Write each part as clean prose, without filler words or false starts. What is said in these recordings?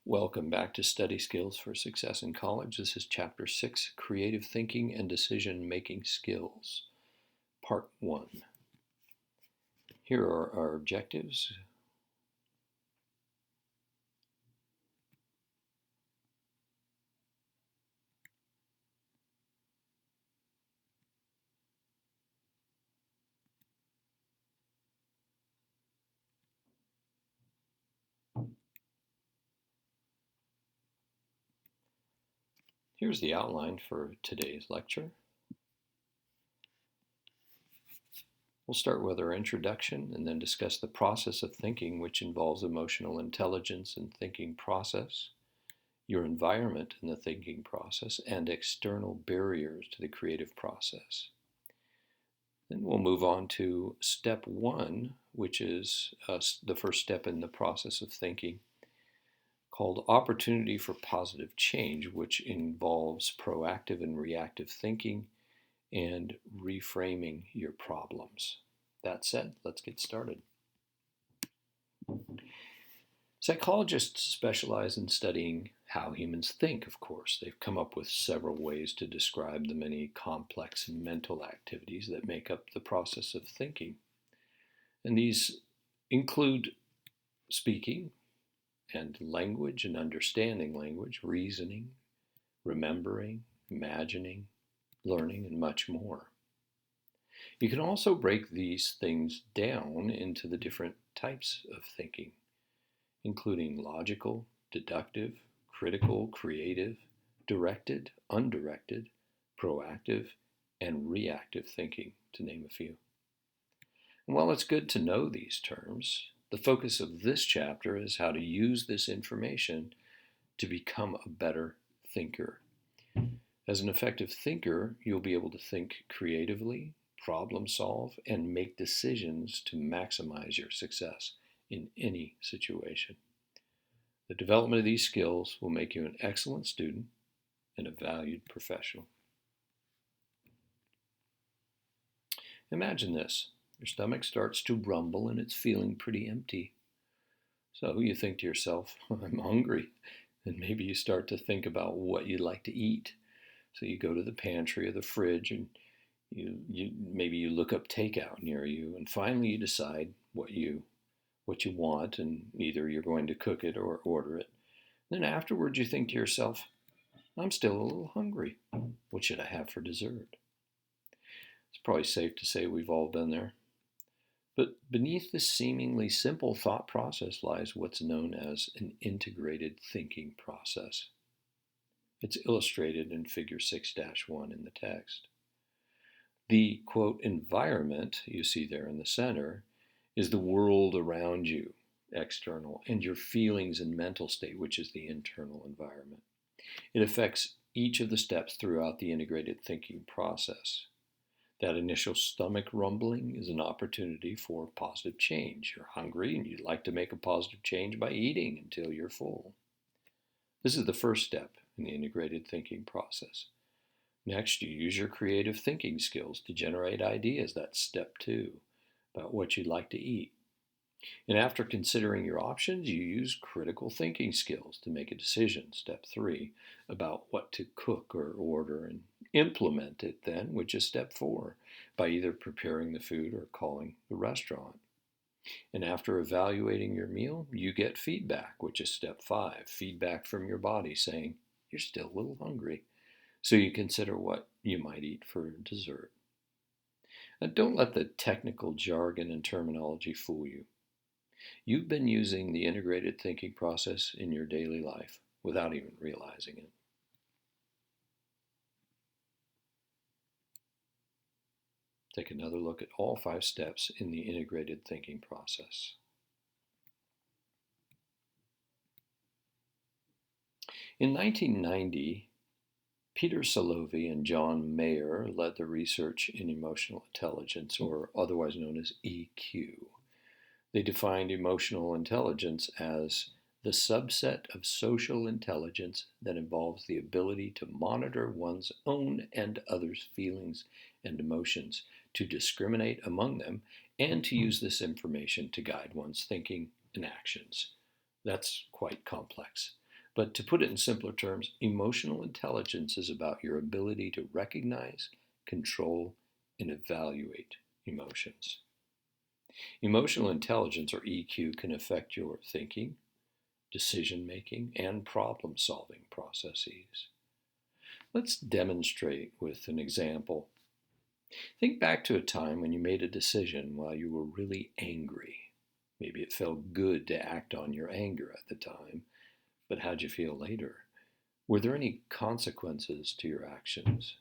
Welcome back to Study Skills for Success in College. This is Chapter 6, Creative Thinking and Decision-Making Skills, Part 1. Here are our objectives. Here's the outline for today's lecture. We'll start with our introduction and then discuss the process of thinking, which involves emotional intelligence and thinking process, your environment in the thinking process, and external barriers to the creative process. Then we'll move on to step 1, which is the first step in the process of thinking, called Opportunity for Positive Change, which involves proactive and reactive thinking and reframing your problems. That said, let's get started. Psychologists specialize in studying how humans think, of course. They've come up with several ways to describe the many complex mental activities that make up the process of thinking. And these include speaking and language and understanding language, reasoning, remembering, imagining, learning, and much more. You can also break these things down into the different types of thinking, including logical, deductive, critical, creative, directed, undirected, proactive, and reactive thinking, to name a few. And while it's good to know these terms, the focus of this chapter is how to use this information to become a better thinker. As an effective thinker, you'll be able to think creatively, problem solve, and make decisions to maximize your success in any situation. The development of these skills will make you an excellent student and a valued professional. Imagine this. Your stomach starts to rumble and it's feeling pretty empty. So you think to yourself, I'm hungry. And maybe you start to think about what you'd like to eat. So you go to the pantry or the fridge and maybe you look up takeout near you, and finally you decide what you want, and either you're going to cook it or order it. Then afterwards you think to yourself, I'm still a little hungry. What should I have for dessert? It's probably safe to say we've all been there. But beneath this seemingly simple thought process lies what's known as an integrated thinking process. It's illustrated in Figure 6-1 in the text. The, quote, environment you see there in the center is the world around you, external, and your feelings and mental state, which is the internal environment. It affects each of the steps throughout the integrated thinking process. That initial stomach rumbling is an opportunity for positive change. You're hungry and you'd like to make a positive change by eating until you're full. This is the first step in the integrated thinking process. Next, you use your creative thinking skills to generate ideas. That's step 2, about what you'd like to eat. And after considering your options, you use critical thinking skills to make a decision, step 3, about what to cook or order, and implement it then, which is step 4, by either preparing the food or calling the restaurant. And after evaluating your meal, you get feedback, which is step 5, feedback from your body saying, you're still a little hungry. So you consider what you might eat for dessert. And don't let the technical jargon and terminology fool you. You've been using the integrated thinking process in your daily life without even realizing it. Take another look at all 5 steps in the integrated thinking process. In 1990, Peter Salovey and John Mayer led the research in emotional intelligence, or otherwise known as EQ. They defined emotional intelligence as the subset of social intelligence that involves the ability to monitor one's own and others' feelings and emotions, to discriminate among them, and to use this information to guide one's thinking and actions. That's quite complex. But to put it in simpler terms, emotional intelligence is about your ability to recognize, control, and evaluate emotions. Emotional intelligence, or EQ, can affect your thinking, decision making, and problem solving processes. Let's demonstrate with an example. Think back to a time when you made a decision while you were really angry. Maybe it felt good to act on your anger at the time, but how'd you feel later? Were there any consequences to your actions?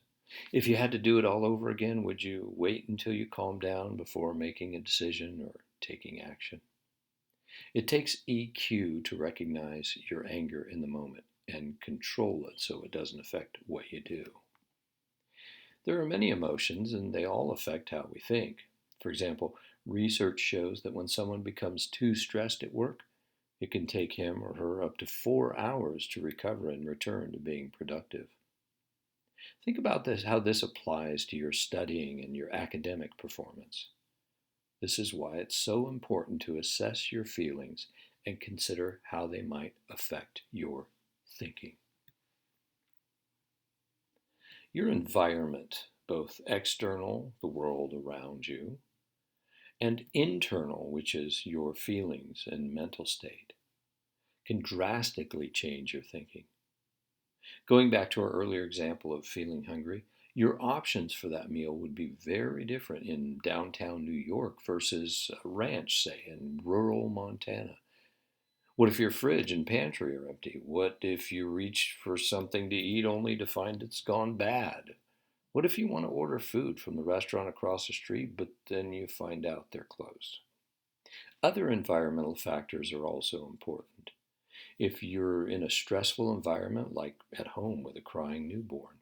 If you had to do it all over again, would you wait until you calmed down before making a decision or taking action? It takes EQ to recognize your anger in the moment and control it so it doesn't affect what you do. There are many emotions, and they all affect how we think. For example, research shows that when someone becomes too stressed at work, it can take him or her up to 4 hours to recover and return to being productive. Think about this, how this applies to your studying and your academic performance. This is why it's so important to assess your feelings and consider how they might affect your thinking. Your environment, both external, the world around you, and internal, which is your feelings and mental state, can drastically change your thinking. Going back to our earlier example of feeling hungry, your options for that meal would be very different in downtown New York versus a ranch, say, in rural Montana. What if your fridge and pantry are empty? What if you reach for something to eat only to find it's gone bad? What if you want to order food from the restaurant across the street, but then you find out they're closed? Other environmental factors are also important. If you're in a stressful environment, like at home with a crying newborn,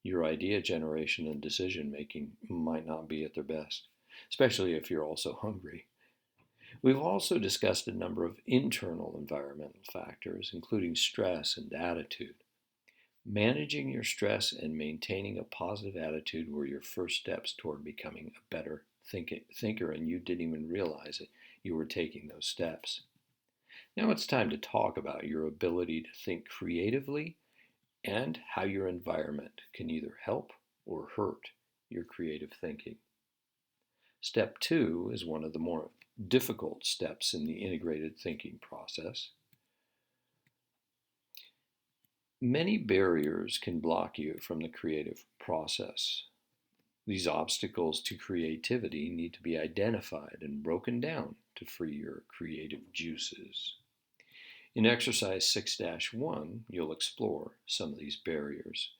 your idea generation and decision making might not be at their best, especially if you're also hungry. We've also discussed a number of internal environmental factors, including stress and attitude. Managing your stress and maintaining a positive attitude were your first steps toward becoming a better thinker, and you didn't even realize it. You were taking those steps. Now it's time to talk about your ability to think creatively and how your environment can either help or hurt your creative thinking. Step two is one of the more difficult steps in the integrated thinking process. Many barriers can block you from the creative process. These obstacles to creativity need to be identified and broken down to free your creative juices. In exercise 6-1, you'll explore some of these barriers,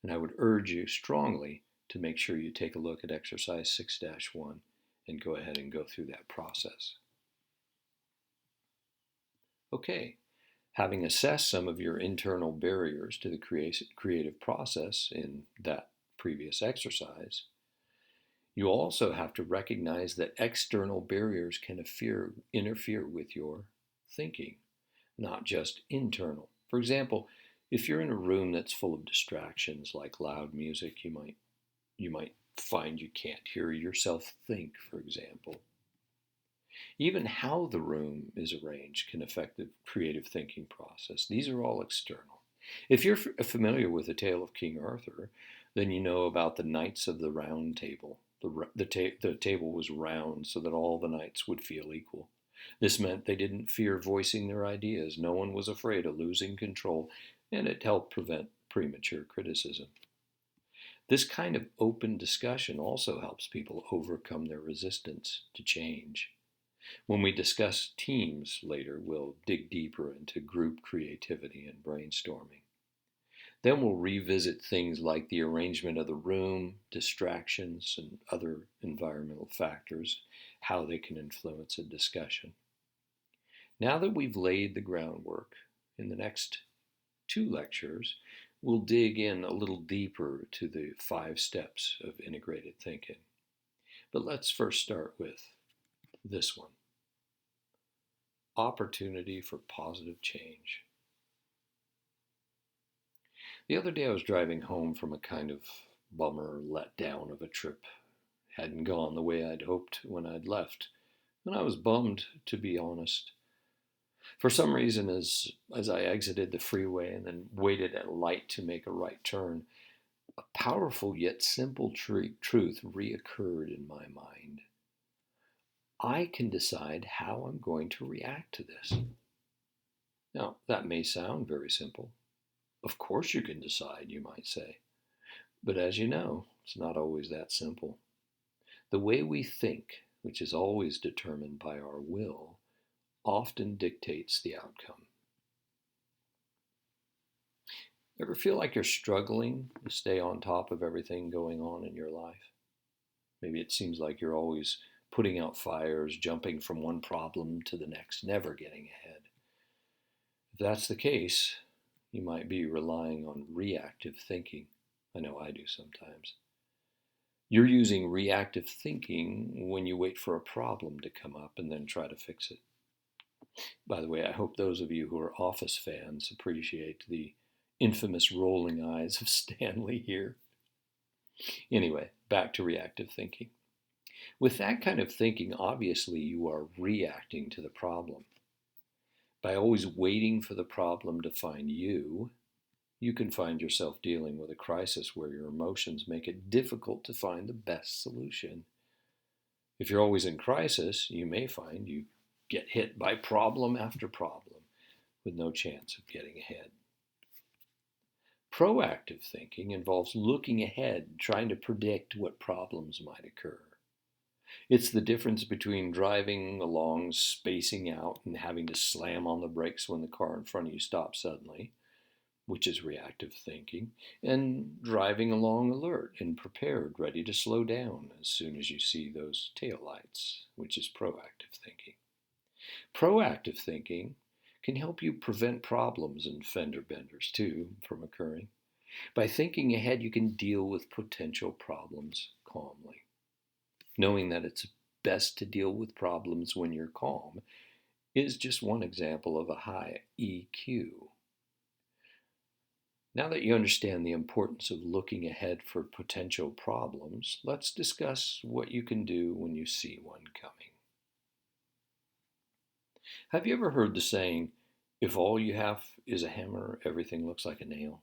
and I would urge you strongly to make sure you take a look at exercise 6-1 and go ahead and go through that process. Okay, having assessed some of your internal barriers to the creative process in that previous exercise, you also have to recognize that external barriers can interfere with your thinking, not just internal. For example, if you're in a room that's full of distractions like loud music, you might find you can't hear yourself think, for example. Even how the room is arranged can affect the creative thinking process. These are all external. If you're familiar with the tale of King Arthur, then you know about the knights of the round table. The table was round so that all the knights would feel equal. This meant they didn't fear voicing their ideas. No one was afraid of losing control, and it helped prevent premature criticism. This kind of open discussion also helps people overcome their resistance to change. When we discuss teams later, we'll dig deeper into group creativity and brainstorming. Then we'll revisit things like the arrangement of the room, distractions, and other environmental factors, how they can influence a discussion. Now that we've laid the groundwork, in the next 2 lectures, we'll dig in a little deeper to the 5 steps of integrated thinking. But let's first start with this one: opportunity for positive change. The other day I was driving home from a kind of bummer letdown of a trip. Hadn't gone the way I'd hoped when I'd left, and I was bummed, to be honest. For some reason, as I exited the freeway and then waited at a light to make a right turn, a powerful yet simple truth reoccurred in my mind. I can decide how I'm going to react to this. Now, that may sound very simple. Of course you can decide, you might say. But as you know, it's not always that simple. The way we think, which is always determined by our will, often dictates the outcome. Ever feel like you're struggling to stay on top of everything going on in your life? Maybe it seems like you're always putting out fires, jumping from one problem to the next, never getting ahead. If that's the case, you might be relying on reactive thinking. I know I do sometimes. You're using reactive thinking when you wait for a problem to come up and then try to fix it. By the way, I hope those of you who are Office fans appreciate the infamous rolling eyes of Stanley here. Anyway, back to reactive thinking. With that kind of thinking, obviously you are reacting to the problem. By always waiting for the problem to find you, you can find yourself dealing with a crisis where your emotions make it difficult to find the best solution. If you're always in crisis, you may find you get hit by problem after problem with no chance of getting ahead. Proactive thinking involves looking ahead, trying to predict what problems might occur. It's the difference between driving along, spacing out, and having to slam on the brakes when the car in front of you stops suddenly, which is reactive thinking, and driving along alert and prepared, ready to slow down as soon as you see those taillights, which is proactive thinking. Proactive thinking can help you prevent problems and fender benders too from occurring. By thinking ahead, you can deal with potential problems calmly. Knowing that it's best to deal with problems when you're calm is just one example of a high EQ. Now that you understand the importance of looking ahead for potential problems, let's discuss what you can do when you see one coming. Have you ever heard the saying, if all you have is a hammer, everything looks like a nail?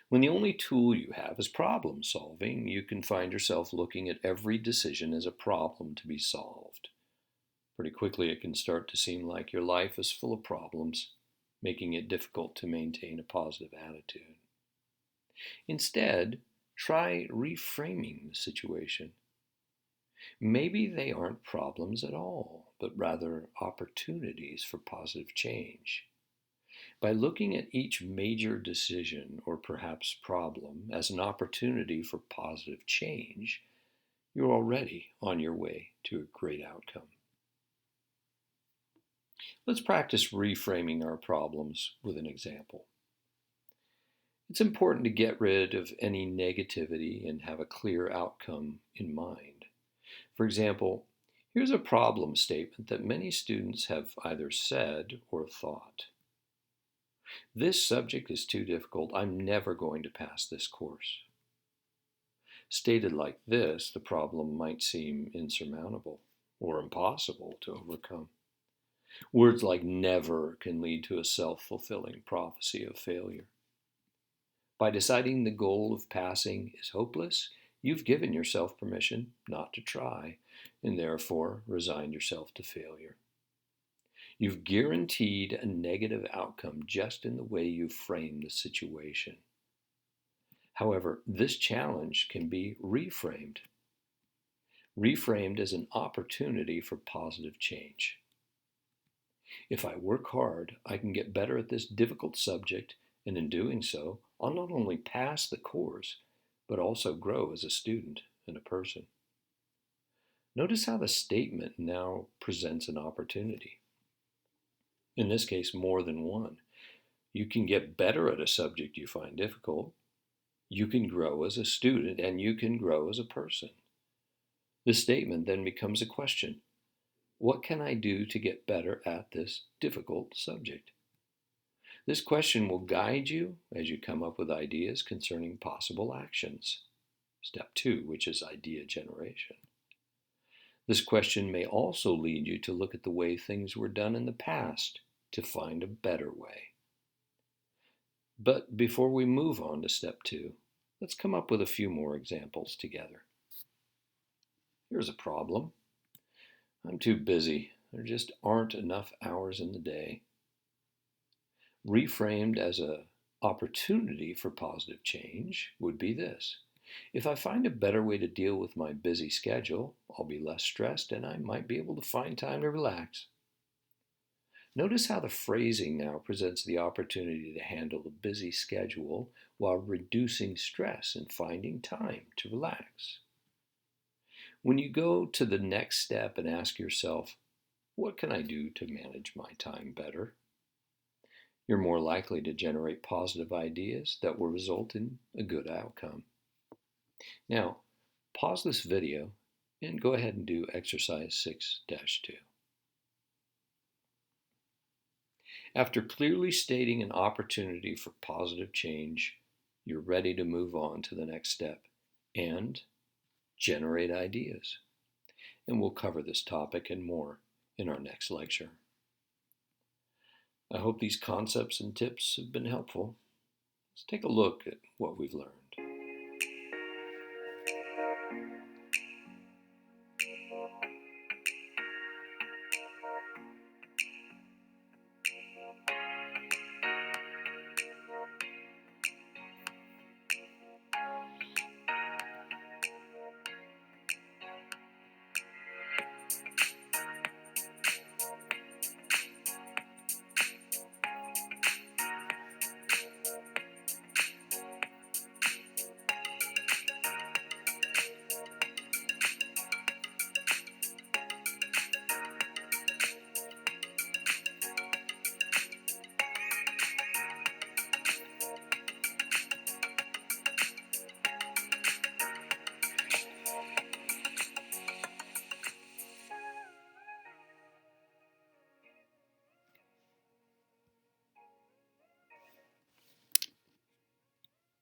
When the only tool you have is problem solving, you can find yourself looking at every decision as a problem to be solved. Pretty quickly, it can start to seem like your life is full of problems, making it difficult to maintain a positive attitude. Instead, try reframing the situation. Maybe they aren't problems at all, but rather opportunities for positive change. By looking at each major decision or perhaps problem as an opportunity for positive change, you're already on your way to a great outcome. Let's practice reframing our problems with an example. It's important to get rid of any negativity and have a clear outcome in mind. For example, here's a problem statement that many students have either said or thought. This subject is too difficult. I'm never going to pass this course. Stated like this, the problem might seem insurmountable or impossible to overcome. Words like never can lead to a self-fulfilling prophecy of failure. By deciding the goal of passing is hopeless, you've given yourself permission not to try, and therefore resigned yourself to failure. You've guaranteed a negative outcome just in the way you frame the situation. However, this challenge can be reframed. Reframed as an opportunity for positive change. If I work hard, I can get better at this difficult subject, and in doing so, I'll not only pass the course, but also grow as a student and a person. Notice how the statement now presents an opportunity. In this case, more than one. You can get better at a subject you find difficult. You can grow as a student, and you can grow as a person. This statement then becomes a question. What can I do to get better at this difficult subject? This question will guide you as you come up with ideas concerning possible actions. Step 2, which is idea generation. This question may also lead you to look at the way things were done in the past to find a better way. But before we move on to step 2, let's come up with a few more examples together. Here's a problem. I'm too busy. There just aren't enough hours in the day. Reframed as an opportunity for positive change would be this. If I find a better way to deal with my busy schedule, I'll be less stressed and I might be able to find time to relax. Notice how the phrasing now presents the opportunity to handle a busy schedule while reducing stress and finding time to relax. When you go to the next step and ask yourself, what can I do to manage my time better? You're more likely to generate positive ideas that will result in a good outcome. Now, pause this video and go ahead and do exercise 6-2. After clearly stating an opportunity for positive change, you're ready to move on to the next step and generate ideas. And we'll cover this topic and more in our next lecture. I hope these concepts and tips have been helpful. Let's take a look at what we've learned.